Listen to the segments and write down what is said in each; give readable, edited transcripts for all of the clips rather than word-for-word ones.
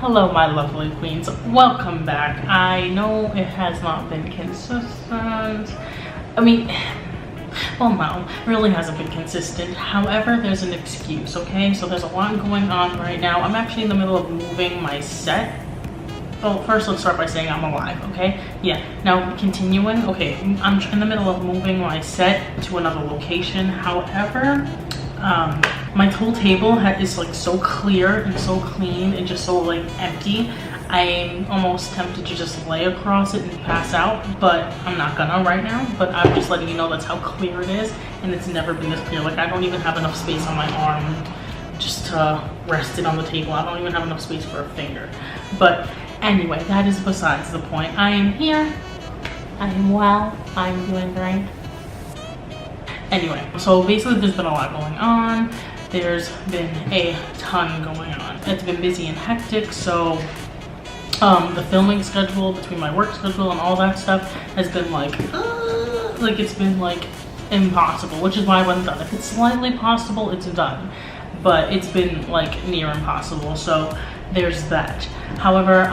Hello my lovely queens, welcome back. I know it has not been consistent. Well, no, it really hasn't been consistent. However, there's an excuse, okay? So there's a lot going on right now. I'm actually in the middle of moving my set. Well, first let's start by saying I'm alive, okay? Yeah, now continuing, okay, I'm in the middle of moving my set to another location. However, my whole table is like so clear and so clean and just so like empty. I'm almost tempted to just lay across it and pass out, but I'm not gonna right now. But I'm just letting you know that's how clear it is, and it's never been this clear. Like, I don't even have enough space on my arm just to rest it on the table. I don't even have enough space for a finger. But anyway, that is besides the point. I am here, I am well, I'm doing great. Anyway, so basically there's been a lot going on. There's been a ton going on. It's been busy and hectic, so the filming schedule between my work schedule and all that stuff has been like it's been like impossible, which is why I wasn't done. If it's slightly possible, it's done, but it's been like near impossible, so there's that. However,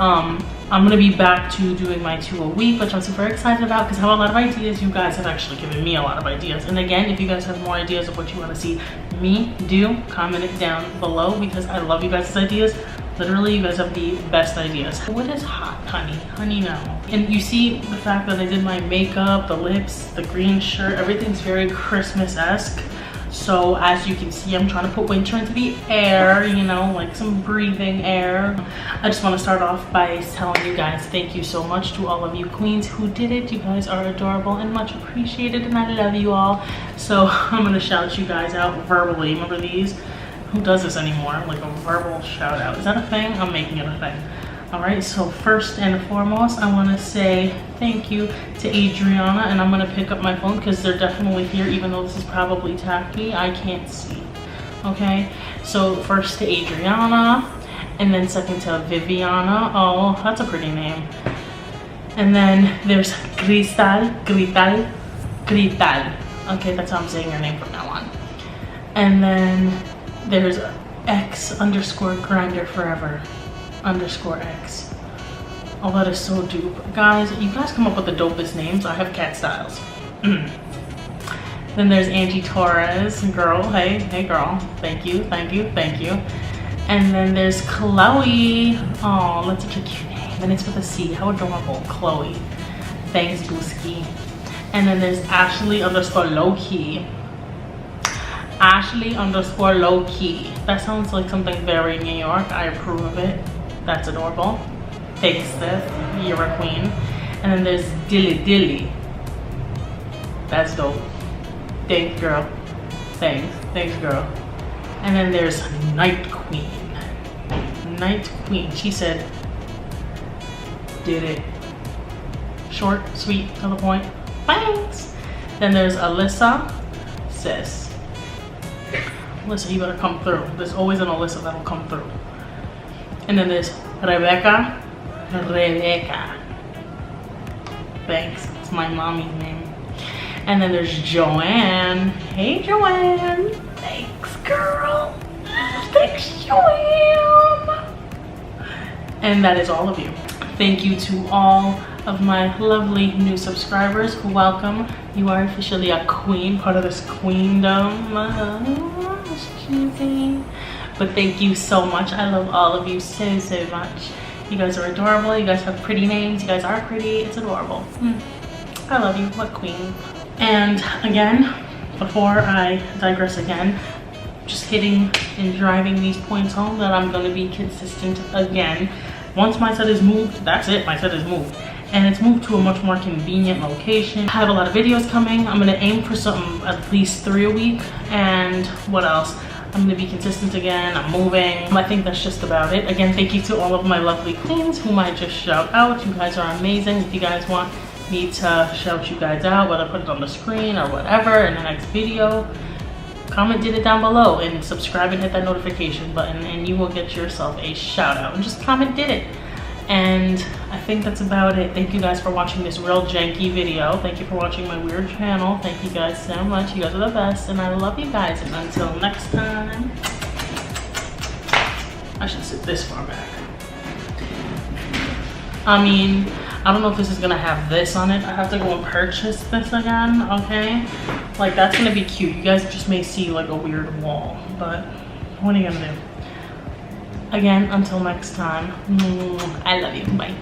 I'm gonna be back to doing my 2 a week, which I'm super excited about because I have a lot of ideas. You guys have actually given me a lot of ideas, and again, if you guys have more ideas of what you want to see me do, comment it down below because I love you guys' ideas. Literally, you guys have the best ideas. What is hot, honey? Honey, no. And you see the fact that I did my makeup, the lips, the green shirt, everything's very Christmas-esque. So as you can see, I'm trying to put winter into the air, you know, like some breathing air. I just want to start off by telling you guys thank you so much to all of you queens who did it. You guys are adorable and much appreciated, and I love you all. So I'm going to shout you guys out verbally. Remember these? Who does this anymore? Like a verbal shout out. Is that a thing? I'm making it a thing. Alright, so first and foremost, I want to say thank you to Adriana, and I'm going to pick up my phone because they're definitely here, even though this is probably tacky. I can't see. Okay, so first to Adriana, and then second to Viviana. Oh, that's a pretty name. And then there's Grital. Okay, that's how I'm saying your name from now on. And then there's X_grinder forever _X. Oh, that is so dupe. Guys, you guys come up with the dopest names. I have Catt Stylez. Then there's Angie Torres. Girl, hey girl. Thank you. And then there's Chloe. Oh, that's such a cute name. And it's with a C. How adorable. Chloe. Thanks, Booski. And then there's Ashley_lowkey. Ashley_lowkey. That sounds like something very New York. I approve of it. That's adorable. Thanks, sis. You're a queen. And then there's Dilly. That's dope. Thanks, girl. Thanks, girl. And then there's Night Queen. She said, did it. Short, sweet, to the point. Thanks. Then there's Alyssa. Sis. Alyssa, you better come through. There's always an Alyssa that'll come through. And then there's Rebecca. Thanks, it's my mommy's name. And then there's Joanne. Hey, Joanne. Thanks, girl. Thanks, Joanne. And that is all of you. Thank you to all of my lovely new subscribers. Welcome. You are officially a queen, part of this queendom. But thank you so much. I love all of you so much. You guys are adorable. You guys have pretty names. You guys are pretty. It's adorable. I love you. What queen. And again, before I digress again, just hitting and driving these points home that I'm going to be consistent again. Once my set is moved, that's it. My set is moved. And it's moved to a much more convenient location. I have a lot of videos coming. I'm gonna aim for something at least 3 a week. And what else? I'm gonna be consistent again. I'm moving. I think that's just about it. Again, thank you to all of my lovely queens whom I just shout out. You guys are amazing. If you guys want me to shout you guys out, whether I put it on the screen or whatever in the next video, comment it down below and subscribe and hit that notification button, and you will get yourself a shout out. And just comment did it. And I think that's about it. Thank you guys for watching this real janky video. Thank you for watching my weird channel. Thank you guys so much. You guys are the best, and I love you guys. And until next time, I should sit this far back. I mean, I don't know if this is gonna have this on it. I have to go and purchase this again, okay? Like, that's gonna be cute. You guys just may see like a weird wall, but what are you gonna do? Again, until next time, I love you, bye.